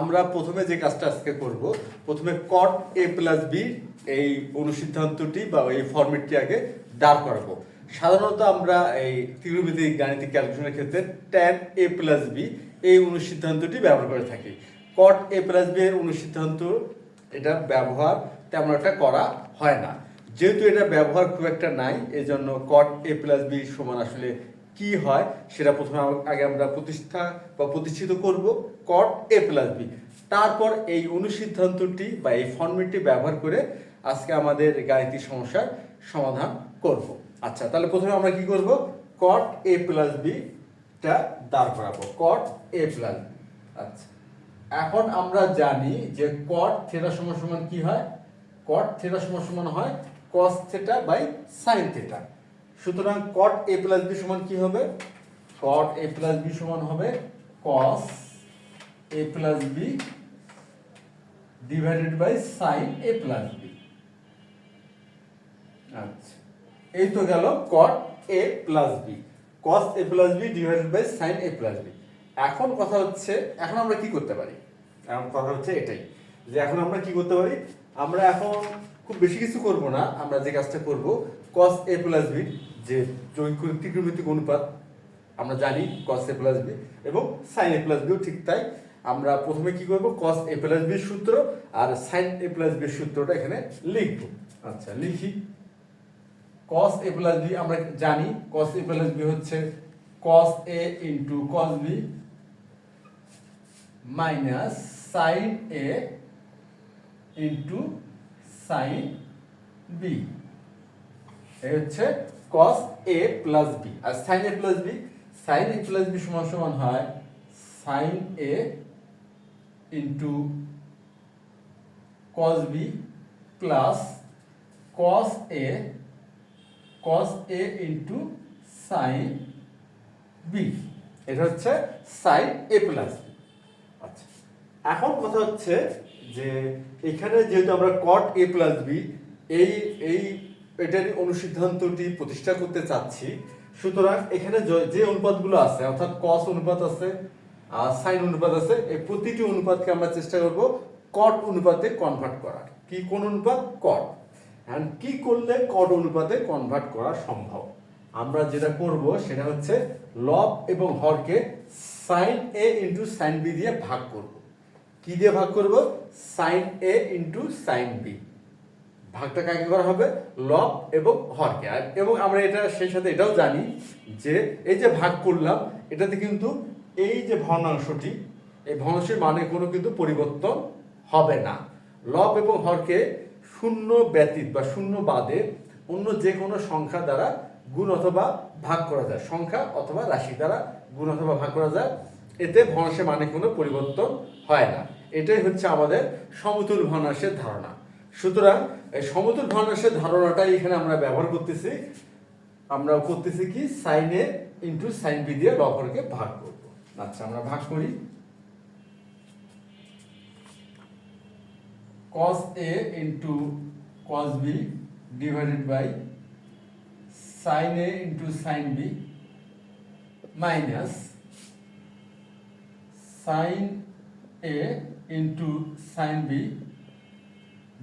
আমরা প্রথমে যে কাজটা আজকে করব, প্রথমে cot a প্লাস বি এই অনুসিদ্ধান্তটি বা এই ফর্মেটটি আগে দাঁড় করাবো। সাধারণত আমরা এই ত্রিকোণমিতিক গাণিতিক ক্যালকুলেশনের ক্ষেত্রে tan a প্লাস বি এই অনুসিদ্ধান্তটি ব্যবহার করে থাকি। cot a প্লাস বি এর অনুসিদ্ধান্ত এটা ব্যবহার তেমন একটা করা হয় না। যেহেতু এটা ব্যবহার খুব একটা নাই, এই জন্য cot a প্লাস বি সমান আসলে কি হয় সেটা প্রথমে আগে আমরা প্রতিষ্ঠিত করব cot a প্লাস বি। তারপর এই অনুসিদ্ধান্তটি বা এই ফর্মেটটি ব্যবহার করে আজকে আমাদের গাণিতিক সমস্যার সমাধান করব। আচ্ছা, তাহলে প্রথমে আমরা কি করব, cot a প্লাস বি টা দাঁড় করাবো, cot a প্লাস বি। আচ্ছা, এখন আমরা জানি যে cot থিটা সমান সমান কি হয়, cot থিটা সমান সমান হয় cos theta by sin theta. সুতরাং cot a প্লাস বি সমান কি হবে, cot a প্লাস বি সমান হবে cos a plus B divided by sin a plus B. আচ্ছা, এই তো গেল cot a plus B, cos a plus B divided by sin a plus B. এখন কথা হচ্ছে, এখন আমরা কি করতে পারি, এখন কথা হচ্ছে এটাই যে এখন আমরা কি করতে পারি। আমরা এখন খুব বেশি কিছু করব না, আমরা যে কাজটা করব cos a প্লাস বি যে ত্রিকোণমিতিক অনুপাত আমরা জানি cos a প্লাস বি এবং sin a প্লাস বিও ঠিক তাই। আমরা প্রথমে কি করব, cos a প্লাস বি সূত্র আর sin a প্লাস বি সূত্রটা এখানে লিখব। আচ্ছা, লিখি। cos a প্লাস বি আমরা জানি cos a প্লাস বি হচ্ছে cos a into cos b minus sin a into sin b। এই হচ্ছে cos a প্লাস b। আর sin a plus b, sin a plus b সমান সমান হয় sin a into cos b plus cos a into sin b। এটা হচ্ছে sin a plus b। আচ্ছা, এখন কথা হচ্ছে যে এখানে যেহেতু আমরা cot a প্লাস বি এটার অনুসিদ্ধান্তটি প্রতিষ্ঠা করতে চাচ্ছি, সুতরাং এখানে যে অনুপাতগুলো আছে অর্থাৎ cos অনুপাত আছে আর sin অনুপাত আছে, এই প্রতিটি অনুপাতকে আমরা চেষ্টা করব cot অনুপাতে কনভার্ট করার। কি কোন অনুপাত, cot। এন্ড কি করলে cot অনুপাতে কনভার্ট করা সম্ভব, আমরা যেটা করব সেটা হচ্ছে লব এবং হরকে sin a into sin b দিয়ে ভাগ করব। কি দিয়ে ভাগ করব, sin a into sin b। ভাগটা কাকে করা হবে, লব এবং হরকে। এবং আমরা এটা সেই সাথে এটাও জানি যে এই যে ভাগ করলাম এটাতে কিন্তু এই যে ভগ্নাংশটি, এই ভগ্নাংশের মানে কোনো কিন্তু পরিবর্তন হবে না। লব এবং হরকে শূন্য ব্যতীত বা শূন্য বাদে অন্য যে কোনো সংখ্যা দ্বারা গুণ অথবা ভাগ করা যায়, সংখ্যা অথবা রাশি দ্বারা গুণ অথবা ভাগ করা যায়, এতে ভগ্নাংশের মানে কোনো পরিবর্তন হয় না। এটাই হচ্ছে আমাদের সমতুল ভগ্নাংশের ধারণা। সুতরাং এই সমতুল ভগ্নাংশের ধারণাটাই এখানে আমরা ব্যবহার করতেছি। আমরা করতেছি কি, sin a into sin b দিয়ে লব হরকে ভাগ করব। আচ্ছা, আমরা ভাগ করি। cos a into cos b divided by sin a into sin b minus sin a into sin b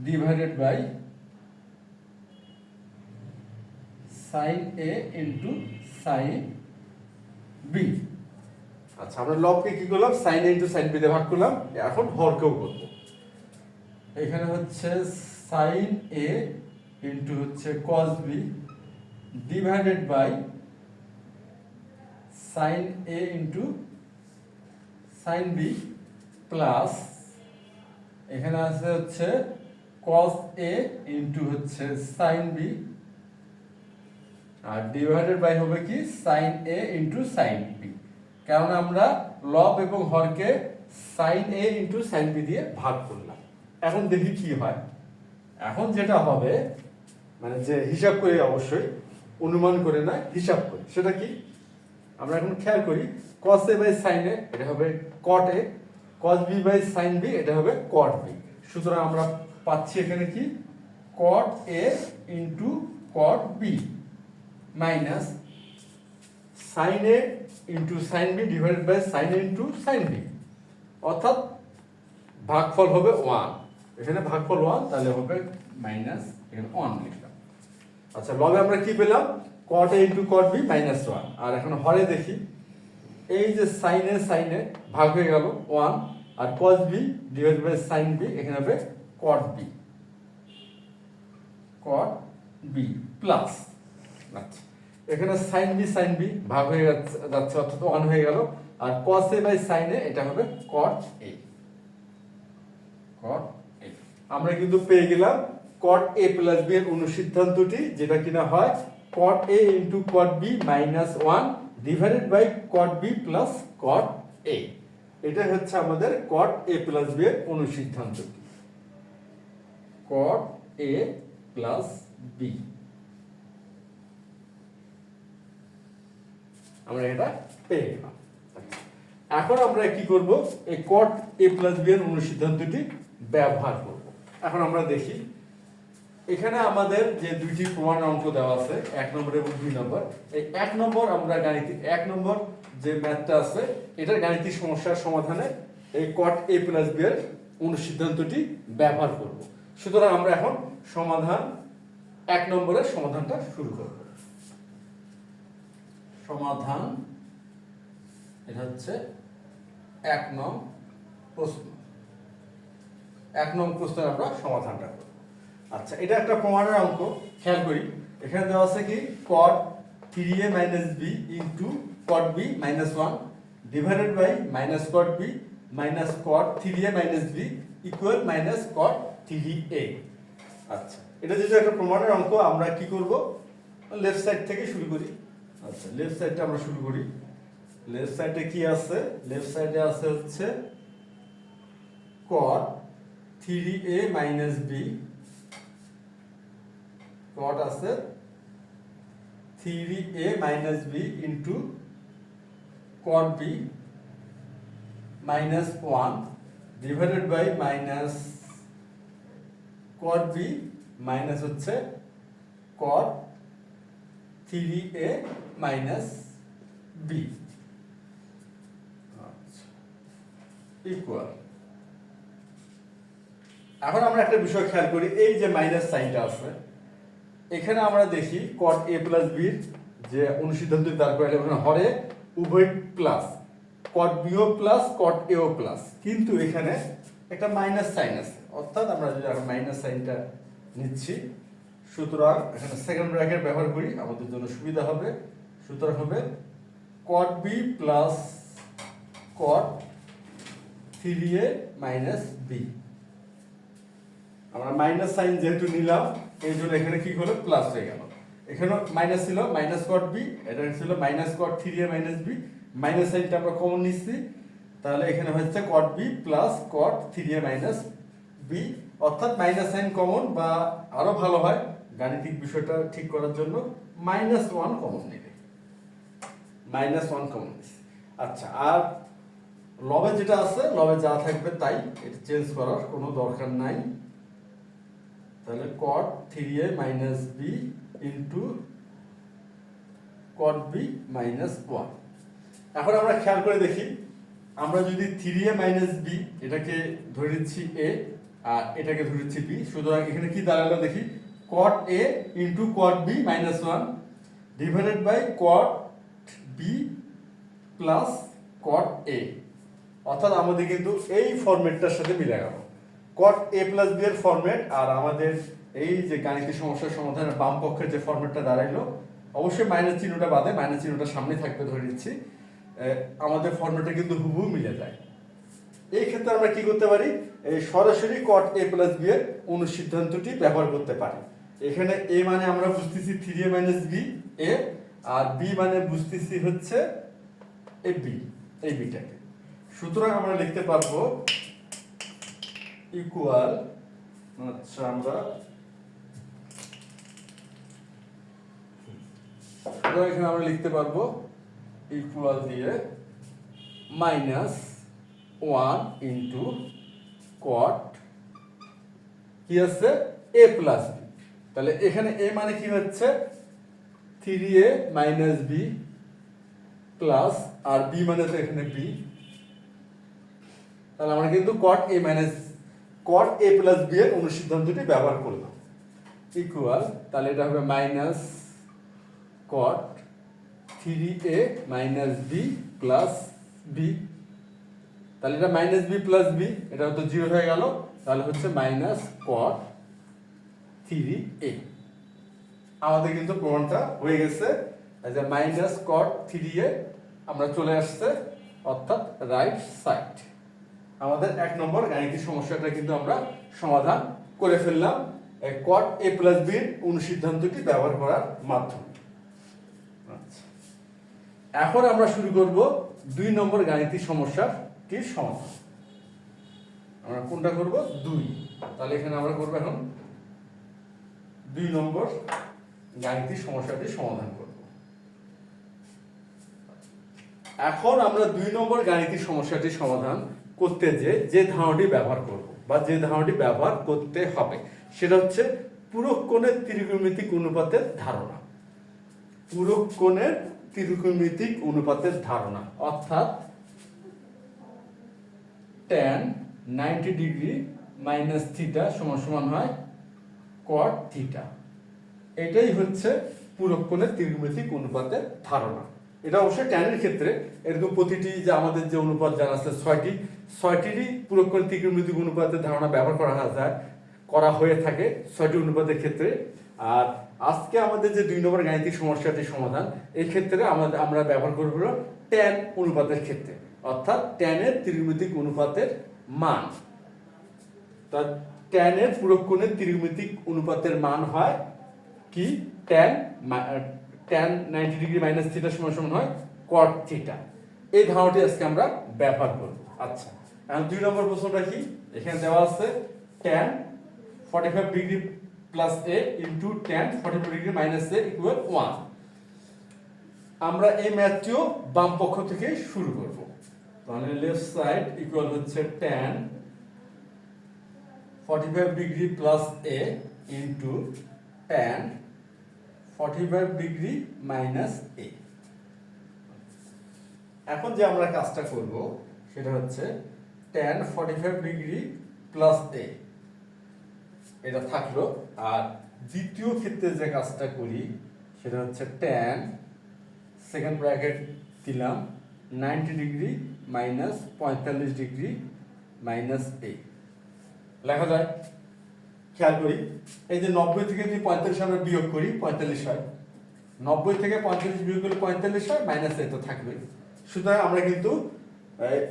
divided by sin a into sin b। আচ্ছা, আমরা লবকে কি করলাম, sin a into sin b দিয়ে ভাগ করলাম। এখন হরকেও করব। এখানে হচ্ছে sin a ইন্টু হচ্ছে cos b divided by sin a into sin b plus এখানে আছে হচ্ছে cos a ইন্টু হচ্ছে sin b আর ডিভাইডেড বাই হবে কি sin a into sin b। কারণ আমরা লব এবং হরকে sin a into sin b দিয়ে ভাগ করলাম। এখন দেখি কি হয়। এখন যেটা হবে, মানে যে হিসাব করে, অবশ্যই অনুমান করে না, হিসাব করে, সেটা কি আমরা এখন খেয়াল করি। cos a by sin a এটা হবে cot a, cos b by sin b এটা হবে cot b। সুতরাং আমরা পাচ্ছি এখানে কি, cot a into cot b minus sin a into sin b divided by sin a into sin b। অর্থাৎ ভাগফল হবে 1, এখানে ভাগফল 1, তাহলে হবে মাইনাস, এখানে 1 লিখলাম। আচ্ছা, লবে আমরা কি পেলাম? cot a into cot b minus 1। আর এখন হরে দেখি, এই যে সাইনে ভাগ হয়ে গেল 1, আর cos b divided by sin b, এখানে হবে cot b প্লাস, আচ্ছা এখানে sin b ভাগ হয়ে যাচ্ছে, অর্থাৎ 1 হয়ে গেল, আর cos a by sin a এটা হবে cot a। আমরা কিন্তু পেয়ে গেলাম cot a প্লাস b এর অনুসিদ্ধান্তটি, যেটা কিনা হয় cot a into cot b minus 1 divided by cot b plus cot a। এটা হচ্ছে আমাদের cot a প্লাস b এর অনুসিদ্ধান্তটি, cot a প্লাস b। আমরা এটা পেয়ে গেলাম। এখন আমরা কি করব? এই cot a প্লাস b এর অনুসিদ্ধান্তটি ব্যবহার করব। এখন আমরা দেখি, এখানে আমাদের যে দুইটি প্রমাণের অঙ্ক দেওয়া আছে, 1 নম্বর এবং 2 নম্বর। এই 1 নম্বর আমরা গাণিতিক 1 নম্বর যে ম্যাথটা আছে, এটার গাণিতিক সমস্যার সমাধানে এই cot a প্লাস b এর অনুসিদ্ধান্তটি ব্যবহার করব। সুতরাং আমরা এখন সমাধান 1 নম্বরের সমাধানটা শুরু করব। সমাধান, এটা হচ্ছে 1 নং প্রশ্ন। 1 নং প্রশ্নের আমরা সমাধানটা করব। আচ্ছা, এটা একটা প্রমাণের অঙ্ক, খেয়াল করি। এখানে দেওয়া আছে কি cot 3a - b into cot b - 1 divided by minus cot b minus cot 3a - b equal minus cot 3a। আচ্ছা, এটা যেহেতু একটা প্রমাণের অঙ্ক, আমরা কি করব? লেফট সাইড থেকে শুরু করি। আচ্ছা, লেফট সাইডটা আমরা শুরু করি। লেফট সাইডে কি আছে? লেফট সাইডে আছে হচ্ছে cot 3a - b, cot আছে 3a - b into cot b minus 1 divided by minus cot b minus হচ্ছে cot 3a - b ইকুয়াল। এখন আমরা একটা বিষয় খেয়াল করি, এই যে মাইনাস সাইনটা আছে, এখানে আমরা দেখি cot a প্লাস b এর যে অনুসিদ্ধান্ত দাঁড় করাইলে ওখানে হরে উভয় প্লাস, cot b ও প্লাস cot a ও প্লাস, কিন্তু এখানে একটা মাইনাস সাইন আছে, অর্থাৎ আমরা যদি এখন মাইনাস সাইনটা নিচ্ছি, সুতরাং এখানে সেকেন্ড ব্র্যাকেট ব্যবহার করি, আমাদের জন্য সুবিধা হবে। সুতরাং হবে cot b plus cot 3a - b। আমরা মাইনাস সাইন যেহেতু নিলাম, এই জন্য এখানে কি হলো? প্লাস হয়ে গেল। এখানে মাইনাস ছিল, মাইনাস cot b, এটা ছিল minus cot 3a - b, minus সাইনটা আমরা কমন নিচ্ছি, তাহলে এখানে হচ্ছে cot b plus cot 3a - b, অর্থাৎ মাইনাস সাইন কমন, বা আরো ভালো হয় গাণিতিক বিষয়টা ঠিক করার জন্য -1 কমন নেবে, -1 কমন নিচ্ছি। আচ্ছা, আর লবে যেটা আছে, লবে যা থাকবে তাই, এটা চেঞ্জ করার কোনো দরকার নাই। তাহলে cot 3a - b into cot b - 1। এখন আমরা খেয়াল করে দেখি, আমরা যদি 3a - b এটাকে ধরে নিচ্ছি a, আর এটাকে ধরে নিচ্ছি b, সুতরাং এখানে কি দাঁড়ালো দেখি, cot a into cot b - 1 divided by cot b plus cot a, অর্থাৎ আমাদের কিন্তু এই ফরম্যাটটার সাথে মিলে গেল cot a প্লাস b এর ফরম্যাট, আর আমাদের এই যে গাণিতিক সমস্যার সমাধানের বাম পক্ষের যে ফরম্যাটটা দাঁড়াইলো, অবশ্যই মাইনাস চিহ্নটা বাদে, মাইনাস চিহ্নটা সামনে থাকবে ধরে নিচ্ছি, আমাদের ফরম্যাটটা কিন্তু হুবহু মিলে যায়। এই ক্ষেত্রে আমরা কি করতে পারি? এই সরাসরি cot a প্লাস b এর অনুসিদ্ধান্তটি ব্যবহার করতে পারি। এখানে a মানে আমরা বুঝতেছি 3a - b a, R b মানে বুঝতেছি হচ্ছে এই b, এই বিটাকে। সুতরাং আমরা লিখতে পারবো ইকুয়াল, আচ্ছা আমরা এখানে আমরা লিখতে পারবো ইকুয়াল দিয়ে -1 ইন্টু cot কি আছে a প্লাস b, তাহলে এখানে a মানে কি হচ্ছে 3a - b প্লাস, আর b মানে তো এখানে b, তাহলে আমরা কিন্তু cot a প্লাস b এর অনুসিদ্ধান্তটি ব্যবহার করলাম। ইকুয়াল, তাহলে এটা হবে minus cot 3a minus b plus b, তাহলে এটা মাইনাস b প্লাস b, এটা তো 0 হয়ে গেল, তাহলে হচ্ছে মাইনাস cot 3a। আমাদের কিন্তু প্রমাণটা হয়ে গেছে, এই যে মাইনাস cot 3a আমরা চলে আসছে, অর্থাৎ রাইট সাইড। আমাদের 1 নম্বর গাণিতিক সমস্যাটা কিন্তু আমরা সমাধান করে ফেললাম cot a প্লাস b এর অনুসিদ্ধান্তটি ব্যবহার করার মাধ্যমে। আচ্ছা, এখন আমরা শুরু করব 2 নম্বর গাণিতিক সমস্যাটির সমাধান। আমরা কোনটা করব? 2। তাহলে এখানে আমরা করব এখন 2 নম্বর গাণিতিক সমস্যাটির সমাধান করব। এখন আমরা 2 নম্বর গাণিতিক সমস্যাটির সমাধান করতে যে ধারণাটি ব্যবহার করব বা যে ধারণাটি ব্যবহার করতে হবে সেটা হচ্ছে পূরক কোণের ত্রিকোণমিতিক অনুপাতের ধারণা। পূরক কোণের ত্রিকোণমিতিক অনুপাতের ধারণা, অর্থাৎ tan 90 ডিগ্রি মাইনাস থিটা সমান সমান হয় cot থিটা। এটাই হচ্ছে পূরক কোণের ত্রিকোণমিতিক অনুপাতের ধারণা। এটা অবশ্যই ট্যানের ক্ষেত্রে এরকম প্রতিটি যে আমাদের যে অনুপাত জানা আছে 6টিরই পূরক কোণের ত্রিকোণমিতিক অনুপাতের ধারণা ব্যবহার করা হয়ে থাকে 6টি অনুপাতের ক্ষেত্রে। আর আজকে আমাদের যে 2 নম্বর গাণিতিক সমস্যাটির সমাধান, এই ক্ষেত্রে আমরা ব্যবহার করব tan অনুপাতের ক্ষেত্রে, অর্থাৎ tan এর ত্রিকোণমিতিক অনুপাতের মান। তা tan এর পূরক কোণের ত্রিকোণমিতিক অনুপাতের মান হয় কি? tan 90 ডিগ্রি মাইনাস থিটা সমান সমান হয় cot থিটা। এই ধারণাটি আজকে আমরা ব্যবহার করব। আচ্ছা, এখন 2 নম্বর প্রশ্নটা কি? এখানে দেওয়া আছে tan 45 degree plus a into tan 45 degree minus a equal 1। আমরা এই ম্যাথটিও বাম পক্ষ থেকে শুরু করব। তাহলে লেফট সাইড ইকুয়াল হচ্ছে tan 45 degree plus a into tan 45 degree minus a। এখন যে আমরা কাজটা করব সেটা হচ্ছে tan 45 ডিগ্রি প্লাস a, এটা থাকলো। আর দ্বিতীয় ক্ষেত্রে যে কাজটা করি সেটা হচ্ছে tan সেকেন্ড ব্র্যাকেট দিলাম 90 degree minus 45 degree minus a লেখা যায়। খেয়াল করি, এই যে 90 থেকে যদি 45 আমরা বিয়োগ করি 45 হয়, 90 থেকে 45 বিয়োগ করলে 45 হয়, মাইনাস a তো থাকবে। সুতরাং আমরা কিন্তু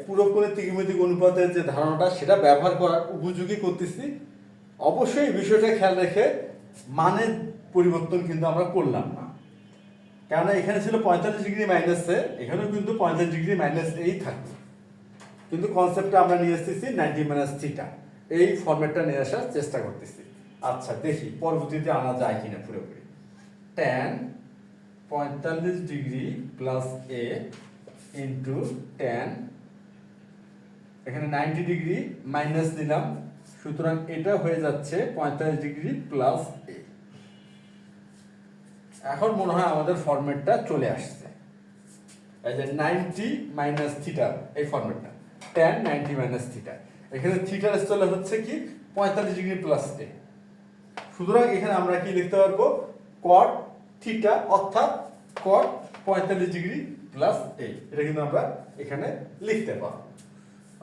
পূরক কোণের ত্রিকোণমিতিক অনুপাতের যে ধারণাটা সেটা ব্যবহার করার উপযোগী করতেছি। অবশ্যই এই বিষয়টা খেয়াল রেখে মানের পরিবর্তন কিন্তু আমরা করলাম না, কেননা এখানে ছিল 45 ডিগ্রি মাইনাস এ, এখানেও কিন্তু 45 ডিগ্রি মাইনাস এই থাকবে, কিন্তু কনসেপ্টটা আমরা নিয়ে এসেছি 90 মাইনাস থিটা, এই ফরম্যাটটা নিয়ে আসার চেষ্টা করতেছি। আচ্ছা, দেখি পরবর্তীতে আনা যায় কিনা পুরোপুরি। tan 45 ডিগ্রি প্লাস এ ইন্টু tan, এখানে 90 ডিগ্রি মাইনাস দিলাম, সুতরাং এটা হয়ে যাচ্ছে 45 ডিগ্রি প্লাস এ। এখন মনে হয় আমাদের ফরম্যাটটা চলে আসছে, এই যে 90 মাইনাস থিটা, এই ফরম্যাটটা tan 90 মাইনাস থিটা। এখানে থিটার স্থলে হচ্ছে কি 45 ডিগ্রি প্লাস এ। সুতরাং এখানে আমরা কি লিখতে পারবো? cot থিটা, অর্থাৎ cot 45 ডিগ্রি প্লাস এ, এটা কিন্তু আমরা এখানে লিখতে পারবো।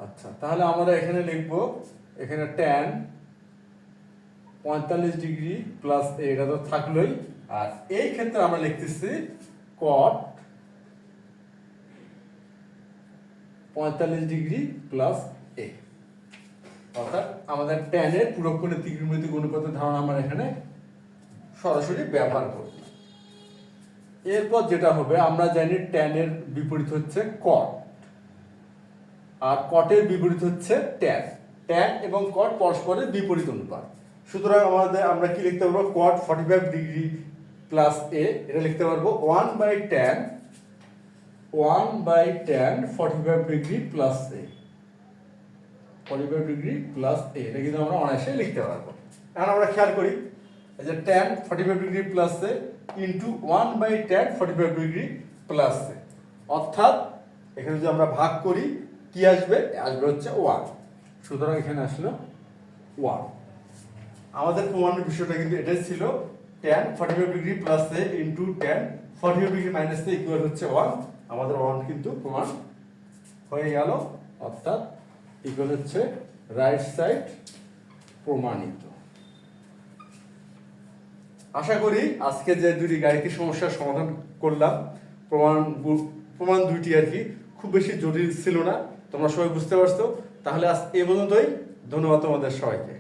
আচ্ছা, তাহলে আমরা এখানে লিখব, এখানে tan 45 ডিগ্রি প্লাস এ, এটা তো থাকলোই। আর এই ক্ষেত্রে আমরা লিখতেছি cot 45 ডিগ্রি প্লাস এ, অর্থাৎ আমাদের tan এর পূরক কোণের ত্রিকোণমিতিক অনুপাতের ধারণা আমরা এখানে সরাসরি ব্যবহার করব। এরপর যেটা হবে, আমরা জানি tan এর বিপরীত হচ্ছে cot, আর cot এর বিপরীত হচ্ছে tan। tan এবং cot পরস্পরের বিপরীত অনুপাত। সুতরাং আমরা কি লিখতে পারবো? cot 45 ডিগ্রি প্লাস a, এটা লিখতে পারবো 1/tan 45 degree plus a, 45 degree plus a, এটা কিন্তু আমরা অনায়াসে লিখতে পারবো। এখন আমরা খেয়াল করি, এই যে tan 45 degree plus a into 1/tan 45 degree plus a, অর্থাৎ এখানে যদি আমরা ভাগ করি কি আসবে? আসবে হচ্ছে 1। সুতরাং এখানে আসলো 1। আমাদের প্রমাণের বিষয়টা কিন্তু এটাই ছিল, tan 45 degree plus a into tan 45 degree minus a equal হচ্ছে 1। আমাদের 1 কিন্তু প্রমাণ হয়ে গেল, অর্থাৎ ইকুয়াল হচ্ছে রাইট সাইড প্রমাণিত। আশা করি আজকে যে দুটি গাণিতিক সমস্যার সমাধান করলাম, প্রমাণ দুইটি আর কি খুব বেশি জটিল ছিল না, তোমরা সবাই বুঝতে পারছো। তাহলে আজ এ পর্যন্তই, ধন্যবাদ তোমাদের সবাইকে।